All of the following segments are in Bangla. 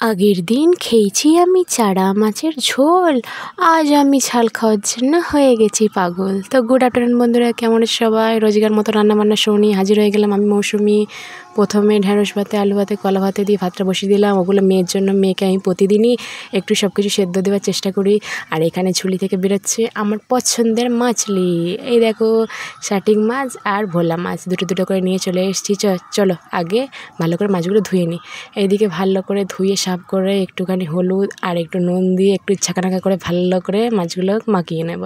আগের দিন খেয়েছি আমি চারা মাছের ঝোল, আজ আমি ঝাল খাওয়ার জন্য হয়ে গেছি পাগল। তো গুড আফটারনুন বন্ধুরা, কেমন আছে সবাই? রোজগার মতো রান্নাবান্না শো নিয়ে হাজির হয়ে গেলাম আমি মৌসুমি। প্রথমে ঢেঁড়স ভাতে, আলু ভাতে, কলা ভাতে দিয়ে ভাতটা বসিয়ে দিলাম। ওগুলো মেয়ের জন্য, মেয়েকে আমি প্রতিদিনই একটু সব কিছু সেদ্ধ দেওয়ার চেষ্টা করি। আর এখানে ঝুলি থেকে বেরোচ্ছে আমার পছন্দের মাছলি। এই দেখো, শাটিং মাছ আর ভোলা মাছ দুটো দুটো করে নিয়ে চলে এসেছি। চলো আগে ভালো করে মাছগুলো ধুয়ে নিই। এইদিকে ভালো করে ধুয়ে সাফ করে একটুখানি হলুদ আর একটু নুন দিয়ে একটু ছাঁকা করে ভালো করে মাছগুলো মাখিয়ে নেব।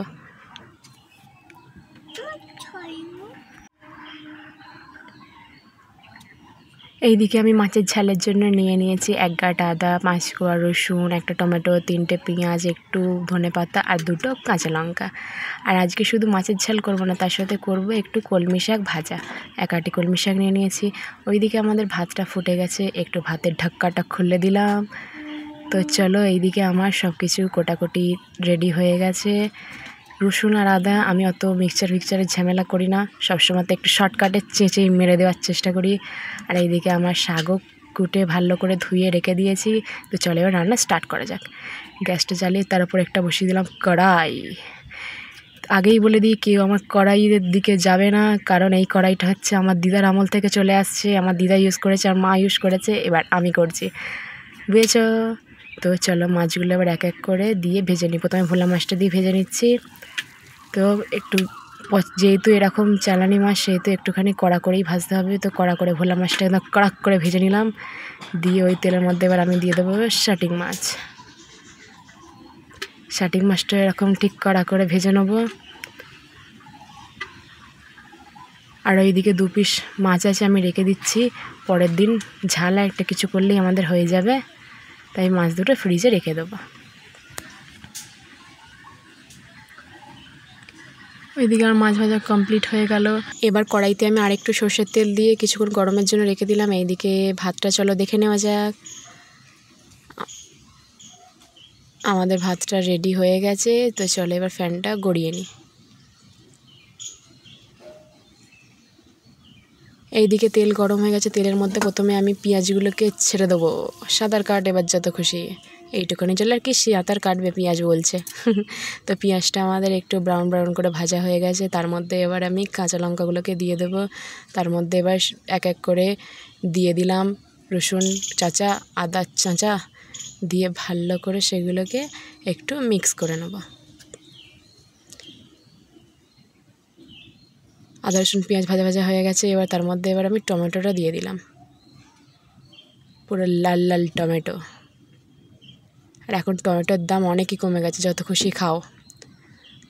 এইদিকে আমি মাছের ঝালের জন্য নিয়ে নিয়েছি 1 গাঁট আদা, 5 কোয়া রসুন, একটা টমেটো, 3টে পেঁয়াজ, একটু ধনেপাতা আর 2টো কাঁচা লঙ্কা। আর আজকে শুধু মাছের ঝাল করব না, তার সাথে করব একটু কলমি শাক ভাজা। 1 আঁটি কলমি শাক নিয়ে নিয়েছি। ওইদিকে আমাদের ভাতটা ফুটে গেছে, একটু ভাতের ঢাক্কাটা খুলে দিলাম। তো চলো, এইদিকে আমার সব কিছু কোটাকুটি রেডি হয়ে গেছে। রসুন আর আদা আমি অত মিক্সচারের ঝামেলা করি না, সবসময় তো একটু শর্টকাটে চেঁচে মেরে দেওয়ার চেষ্টা করি। আর এইদিকে আমার শাকও কুটে ভালো করে ধুয়ে রেখে দিয়েছি। তো চলো এবার রান্না স্টার্ট করা যাক। গ্যাসটা জ্বালিয়ে তার উপর একটা বসিয়ে দিলাম কড়াই। আগেই বলে দিই, কেউ আমার কড়াইয়ের দিকে যাবে না, কারণ এই কড়াইটা হচ্ছে আমার দিদার আমল থেকে চলে আসছে। আমার দিদা ইউজ করেছে আর মা ইউজ করেছে, এবার আমি করছি, বুঝেছ? তো চলো মাছগুলো এবার এক এক করে দিয়ে ভেজে নিই। প্রথমে ভোলা মাছটা দিয়ে ভেজে নিচ্ছি। তো একটু যেহেতু এরকম চালানি মাছ, সেহেতু একটুখানি কড়া করেই ভাজতে হবে। তো কড়া করে ভোলা মাছটা একদম কড়াক করে ভেজে নিলাম। দিয়ে ওই তেলের মধ্যে এবার আমি দিয়ে দেবো শাটিং মাছ। শাটিং মাছটা এরকম ঠিক কড়া করে ভেজে নেব। আর ওইদিকে 2 পিস মাছ আছে, আমি রেখে দিচ্ছি, পরের দিন ঝাল একটা কিছু করলেই আমাদের হয়ে যাবে। তাই মাছ দুটো ফ্রিজে রেখে দেবো। ওইদিকে আমার মাছ ভাজা কমপ্লিট হয়ে গেল। এবার কড়াইতে আমি আরেকটু সর্ষের তেল দিয়ে কিছুক্ষণ গরমের জন্য রেখে দিলাম। এইদিকে ভাতটা চলো দেখে নেওয়া যাক। আমাদের ভাতটা রেডি হয়ে গেছে। তো চলো এবার ফ্যানটা গড়িয়ে নিই। এইদিকে তেল গরম হয়ে গেছে, তেলের মধ্যে প্রথমে আমি পেঁয়াজগুলোকে ছেড়ে দেবো। সাঁতার কাট এবার যত খুশি, এইটুখানি জল আর কি সাঁতার কাটবে পেঁয়াজ বলছে। তো পেঁয়াজটা আমাদের একটু ব্রাউন ব্রাউন করে ভাজা হয়ে গেছে। তার মধ্যে এবার আমি কাঁচা লঙ্কাগুলোকে দিয়ে দেবো। তার মধ্যে এবার এক এক করে দিয়ে দিলাম রসুন চাঁচা, আদা চাঁচা, দিয়ে ভালো করে সেগুলোকে একটু মিক্স করে নেব। আদা রসুন পেঁয়াজ ভাজা ভাজা হয়ে গেছে। এবার তার মধ্যে এবার আমি টমেটোটা দিয়ে দিলাম, পুরো লাল লাল টমেটো। আর এখন টমেটোর দাম অনেকই কমে গেছে, যত খুশি খাও।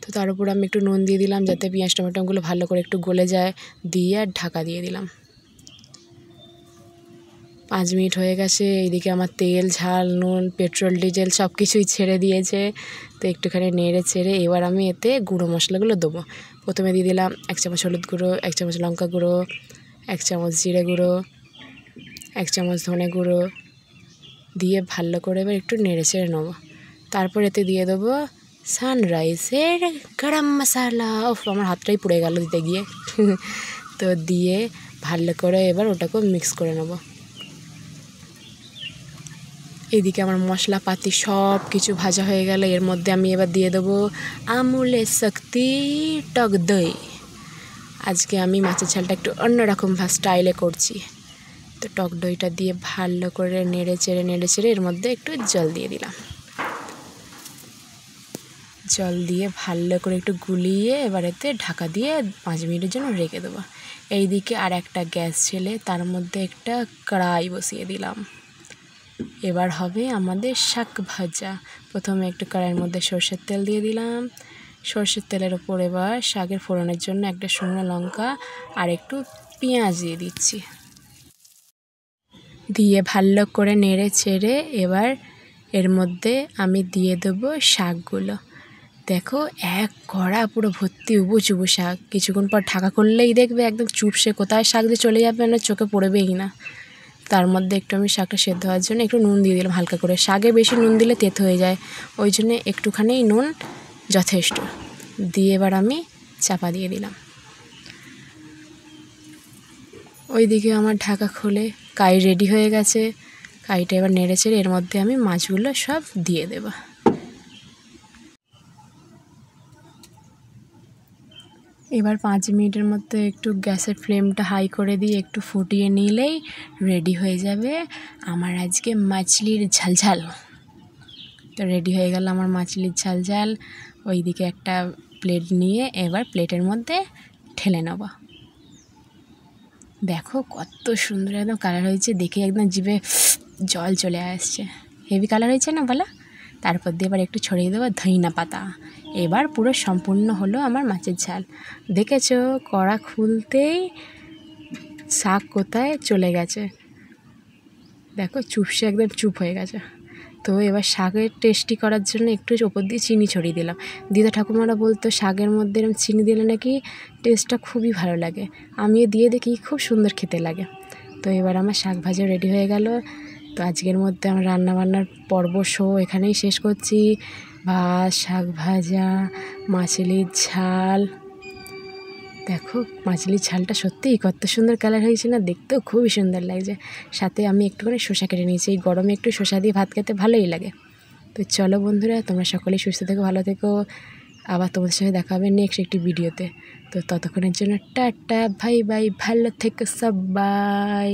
তো তার উপর আমি একটু নুন দিয়ে দিলাম, যাতে পেঁয়াজ টমেটোগুলো ভালো করে একটু গলে যায়। দিয়ে আর ঢাকা দিয়ে দিলাম। 5 মিনিট হয়ে গেছে। এইদিকে আমার তেল, ঝাল, নুন, পেট্রোল, ডিজেল সব কিছুই ছেড়ে দিয়েছে। তো একটুখানি নেড়ে ছেড়ে এবার আমি এতে গুঁড়ো মশলাগুলো দেবো। প্রথমে দিয়ে দিলাম 1 চামচ হলুদ গুঁড়ো, 1 চামচ লঙ্কা গুঁড়ো, 1 চামচ জিরে গুঁড়ো, 1 চামচ ধনে গুঁড়ো, দিয়ে ভালো করে এবার একটু নেড়ে ছেড়ে নেবো। তারপর এতে দিয়ে দেবো সানরাইজের গরম মশলা। ওফ, আমার হাতটাই পুড়ে গেল দিতে গিয়ে। তো দিয়ে ভালো করে এবার ওটাকে মিক্স করে নেবো। এদিকে আমার মশলাপাতি সব কিছু ভাজা হয়ে গেল। এর মধ্যে আমি এবার দিয়ে দেবো আমুলের শক্তি টক দই। আজকে আমি মাছের ঝালটা একটু অন্যরকম স্টাইলে করছি। তো টক দইটা দিয়ে ভালো করে নেড়ে চেড়ে এর মধ্যে একটু জল দিয়ে দিলাম। জল দিয়ে ভালো করে একটু গুলিয়ে এবার এতে ঢাকা দিয়ে 5 মিনিটের জন্য রেখে দেবো। এইদিকে আর একটা গ্যাস ছেলে তার মধ্যে একটা কড়াই বসিয়ে দিলাম। এবার হবে আমাদের শাক ভাজা। প্রথমে একটু কড়াইয়ের মধ্যে সর্ষের তেল দিয়ে দিলাম। সর্ষের তেলের ওপর এবার শাকের ফোড়নের জন্য একটা শুকনো লঙ্কা আর একটু পেঁয়াজ দিয়ে দিচ্ছি। দিয়ে ভালো করে নেড়ে ছেড়ে এবার এর মধ্যে আমি দিয়ে দেবো শাকগুলো। দেখো, এক কড়া পুরো ভর্তি উবু চুবু শাক। কিছুক্ষণ পর ঢাকা করলেই দেখবে একদম চুপসে কোথায় শাক দিয়ে চলে যাবে না, চোখে পড়বেই না। তার মধ্যে একটু আমি শাকটা সেদ্ধ হওয়ার জন্য একটু নুন দিয়ে দিলাম হালকা করে। শাকে বেশি নুন দিলে তেতো হয়ে যায়, ওই জন্য একটুখানি নুন যথেষ্ট। দিয়ে এবার আমি চাপা দিয়ে দিলাম। ওইদিকে আমার ঢাকা খুলে কারি রেডি হয়ে গেছে। কাইটা এবার নেড়ে চেড়ে এর মধ্যে আমি মাছগুলো সব দিয়ে দেব। এবার 5 মিনিটের মধ্যে একটু গ্যাসের ফ্লেমটা হাই করে দিয়ে একটু ফুটিয়ে নিলেই রেডি হয়ে যাবে আমার আজকে মাছলির ঝালঝাল। তো রেডি হয়ে গেল আমার মাছলির ঝালঝাল। ওইদিকে একটা প্লেট নিয়ে এবার প্লেটের মধ্যে ঢেলে নেব। দেখো কত সুন্দর একদম কালার হয়েছে, দেখে একদম জিভে জল চলে আসছে। হেভি কালার হয়েছে না বলো? তারপর দিয়ে এবার একটু ছড়িয়ে দেবো ধনিয়া পাতা। এবার পুরো সম্পূর্ণ হলো আমার মাছের ঝাল। দেখেছো কড়া খুলতেই শাক কোথায় চলে গেছে, দেখো চুপসে একদম চুপ হয়ে গেছে। তো এবার শাকের টেস্টি করার জন্য একটু ওপর দিয়ে চিনি ছড়িয়ে দিলাম। দিদা ঠাকুমারা বলতো শাকের মধ্যে এরকম চিনি দিলে নাকি টেস্টটা খুবই ভালো লাগে। আমিও দিয়ে দেখি খুব সুন্দর খেতে লাগে। তো এবার আমার শাক ভাজা রেডি হয়ে গেল। তো আজকের মধ্যে আমার রান্নাবান্নার পর্ব শো এখানেই শেষ করছি। ভাত, শাক ভাজা, মাছলির ঝাল। দেখো মাছলির ঝালটা সত্যিই কত সুন্দর কালার হয়েছে না, দেখতেও খুবই সুন্দর লাগছে। সাথে আমি একটুখানি শসা কেটে নিয়েছি, এই গরমে একটু শসা দিয়ে ভাত খেতে ভালোই লাগে। তো চলো বন্ধুরা, তোমরা সকলেই সুস্থ থেকো, ভালো থেকো। আবার তোমাদের সাথে দেখা হবে নেক্সট একটি ভিডিওতে। তো ততক্ষণের জন্য টাটা, বাই বাই, ভালো থেকো সবাই।